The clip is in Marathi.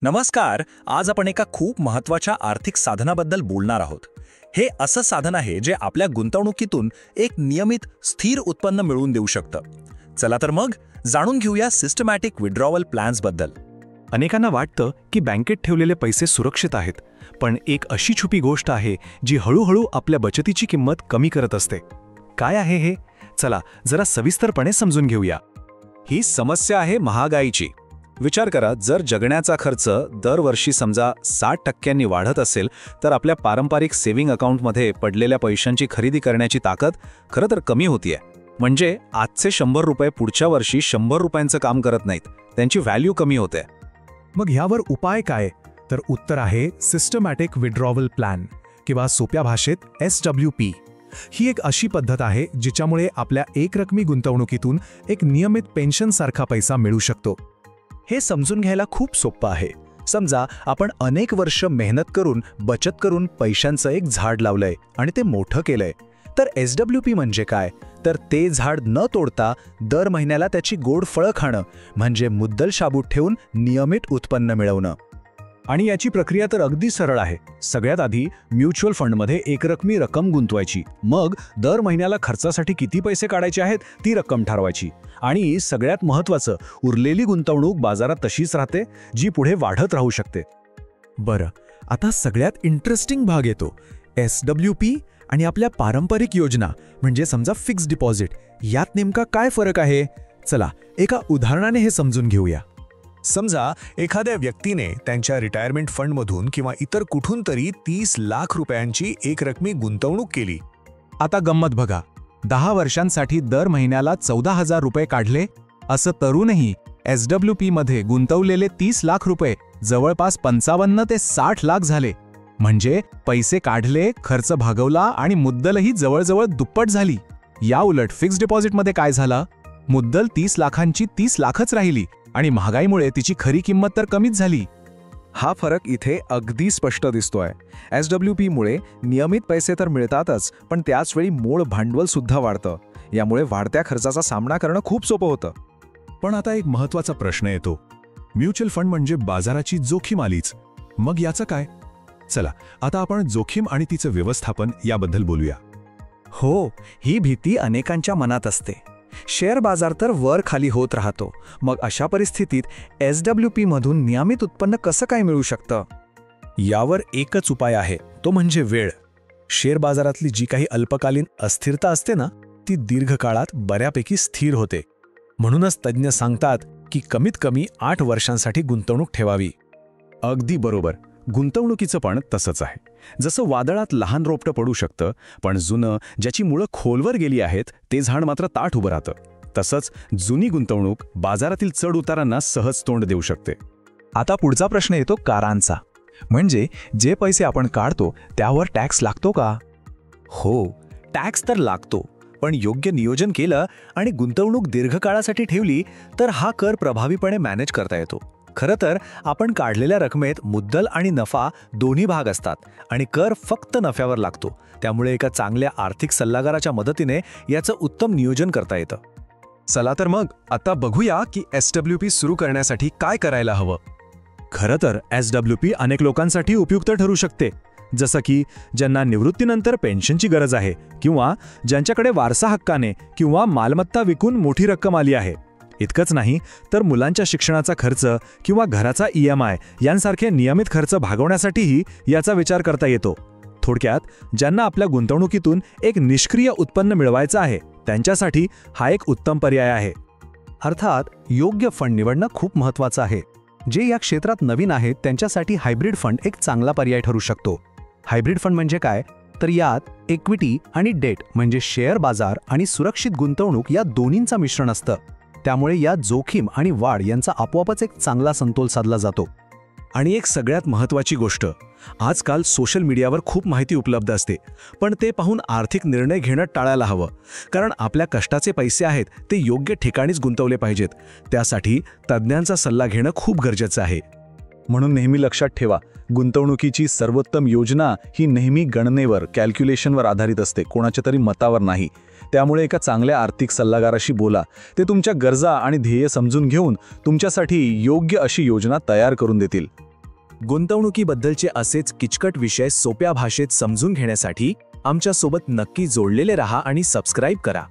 नमस्कार. आज आपण एका खूप महत्त्वाच्या आर्थिक साधनाबद्दल बोलणार आहोत. हे असं साधन आहे जे आपल्या गुंतवणुकीतून एक नियमित स्थिर उत्पन्न मिळवून देऊ शकतं. चला तर मग जाणून घेऊया सिस्टमॅटिक विड्रॉवल प्लॅन्सबद्दल. अनेकांना वाटतं की बँकेत ठेवलेले पैसे सुरक्षित आहेत, पण एक अशी छुपी गोष्ट आहे जी हळूहळू आपल्या बचतीची किंमत कमी करत असते. काय आहे हे? चला जरा सविस्तरपणे समजून घेऊया. ही समस्या आहे महागाईची. विचार करा, जर जगण्याचा खर्च दरवर्षी समजा 60% वाढत असेल, तर आपल्या पारंपरिक सेव्हिंग अकाउंटमध्ये पडलेल्या पैशांची खरेदी करण्याची ताकद खरं तर कमी होतीये. म्हणजे आजचे 100 रुपये पुढच्या वर्षी 100 रुपयांचं काम करत नाहीत, त्यांची व्हॅल्यू कमी होते. मग ह्यावर उपाय काय? तर उत्तर आहे सिस्टमॅटिक विड्रॉवल प्लॅन किंवा सोप्या भाषेत SWP. ही एक अशी पद्धत आहे जिच्यामुळे आपल्या एकरकमी गुंतवणुकीतून एक नियमित पेन्शनसारखा पैसा मिळू शकतो. हे समजून घ्यायला खूप सोपं आहे. समजा आपण अनेक वर्ष मेहनत करून बचत करून पैशांचं एक झाड लावलंय आणि ते मोठं केलंय. तर SWP म्हणजे काय? तर ते झाड न तोडता दर महिन्याला त्याची गोड फळं खाणं, म्हणजे मुद्दल शाबूत ठेवून नियमित उत्पन्न मिळवणं. आणि याची प्रक्रिया तर अगदी सरळ आहे. सगळ्यात आधी म्युच्युअल फंडमध्ये एकरकमी रक्कम गुंतवायची, मग दर महिन्याला खर्चासाठी किती पैसे काढायचे आहेत ती रक्कम ठरवायची, आणि सगळ्यात महत्त्वाचं, उरलेली गुंतवणूक बाजारात तशीच राहते, जी पुढे वाढत राहू शकते. बरं, आता सगळ्यात इंटरेस्टिंग भाग येतो. SWP आणि आपल्या पारंपरिक योजना म्हणजे समजा फिक्स्ड डिपॉझिट, यात नेमका काय फरक आहे? चला एका उदाहरणाने हे समजून घेऊया. समजा एखाद्या व्यक्तीने त्यांच्या रिटायरमेंट फंडमधून किंवा इतर कुठून तरी 30 लाख रुपयांची एकरकमी गुंतवणूक केली. आता गंमत बघा, 10 वर्षांसाठी दर महिन्याला 14,000 रुपये काढले. असं तरुणही SWP मध्ये गुंतवलेले 30 लाख रुपये जवळपास 55 ते 60 लाख झाले. म्हणजे पैसे काढले, खर्च भागवला आणि मुद्दलही जवळजवळ दुप्पट झाली. या उलट फिक्स्ड डिपॉझिटमध्ये काय झालं? मुद्दल 30 लाखांची 30 लाखच राहिली आणि महागाईमुळे तिची खरी किंमत तर कमीच झाली. हा फरक इथे अगदी स्पष्ट दिसतोय. SWP मुळे नियमित पैसे तर मिळतातच, पण त्याचवेळी मूळ भांडवल सुद्धा वाढतं. यामुळे वाढत्या खर्चाचा सामना करणं खूप सोपं होतं. पण आता एक महत्त्वाचा प्रश्न येतो. म्युच्युअल फंड म्हणजे बाजाराची जोखीम आलीच, मग याचं काय? चला आता आपण जोखीम आणि तिचं व्यवस्थापन याबद्दल बोलूया. हो, ही भीती अनेकांच्या मनात असते. शेअर बाजार तर वर खाली होत राहतो. मग अशा परिस्थितीत SWP मधून नियमित उत्पन्न कसं काय मिळू शकतं? यावर एकच उपाय आहे, तो म्हणजे वेळ. शेअर बाजारातली जी काही अल्पकालीन अस्थिरता असते ना, ती दीर्घकाळात बऱ्यापैकी स्थिर होते. म्हणूनच तज्ज्ञ सांगतात की कमीत कमी 8 वर्षांसाठी गुंतवणूक ठेवावी. अगदी बरोबर. गुंतवणुकीचं पण तसंच आहे. जसं वादळात लहान रोपटं पडू शकतं, पण जुनं, ज्याची मुळं खोलवर गेली आहेत, ते झाड मात्र ताठ उभं राहतं. तसंच जुनी गुंतवणूक बाजारातील चढ उतारांना सहज तोंड देऊ शकते. आता पुढचा प्रश्न येतो करांचा. म्हणजे जे पैसे आपण काढतो त्यावर टॅक्स लागतो का? हो, टॅक्स तर लागतो, पण योग्य नियोजन केलं आणि गुंतवणूक दीर्घकाळासाठी ठेवली तर हा कर प्रभावीपणे मॅनेज करता येतो. खरं तर आपण काढलेल्या रकमेत मुद्दल आणि नफा दोन्ही भाग असतात आणि कर फक्त नफ्यावर लागतो. त्यामुळे एका चांगल्या आर्थिक सल्लागाराच्या मदतीने याचं उत्तम नियोजन करता येतं. चला तर मग आता बघूया की SWP सुरू करण्यासाठी काय करायला हवं. खरं तर SWP अनेक लोकांसाठी उपयुक्त ठरू शकते, जसं की ज्यांना निवृत्तीनंतर पेन्शनची गरज आहे, किंवा ज्यांच्याकडे वारसा हक्काने किंवा मालमत्ता विकून मोठी रक्कम आली आहे. इतकंच नाही तर मुलांच्या शिक्षणाचा खर्च किंवा घराचा EMI यांसारखे नियमित खर्च भागवण्यासाठीही याचा विचार करता येतो. थोडक्यात, ज्यांना आपल्या गुंतवणुकीतून एक निष्क्रिय उत्पन्न मिळवायचं आहे, त्यांच्यासाठी हा एक उत्तम पर्याय आहे. अर्थात योग्य फंड निवडणं खूप महत्त्वाचं आहे. जे या क्षेत्रात नवीन आहेत त्यांच्यासाठी हायब्रिड फंड एक चांगला पर्याय ठरू शकतो. हायब्रिड फंड म्हणजे काय? तर यात इक्विटी आणि डेट म्हणजे शेअर बाजार आणि सुरक्षित गुंतवणूक या दोन्हींचं मिश्रण असतं. त्यामुळे या जोखीम आणि वाढ यांचा आपोआपच एक चांगला समतोल साधला जातो. आणि एक सगळ्यात महत्त्वाची गोष्ट, आजकाल सोशल मीडियावर खूप माहिती उपलब्ध असते, पण ते पाहून आर्थिक निर्णय घेणं टाळायला हवं. कारण आपल्या कष्टाचे पैसे आहेत ते योग्य ठिकाणीच गुंतवले पाहिजेत. त्यासाठी तज्ज्ञांचा सल्ला घेणं खूप गरजेचं आहे. म्हणून नेहमी लक्षात ठेवा, गुंतवणुकीची सर्वोत्तम योजना ही नेहमी गणनेवर, कॅल्क्युलेशनवर आधारित असते, कोणाच्या तरी मतावर नाही. त्यामुळे एका चांगल्या आर्थिक सल्लागाराशी बोला. ते तुमच्या गरजा आणि ध्येय समजून घेऊन तुमच्यासाठी योग्य अशी योजना तयार करून देतील. गुंतवणुकीबद्दलचे असेच किचकट विषय सोप्या भाषेत समजून घेण्यासाठी आमच्यासोबत नक्की जोडलेले रहा आणि सबस्क्राईब करा.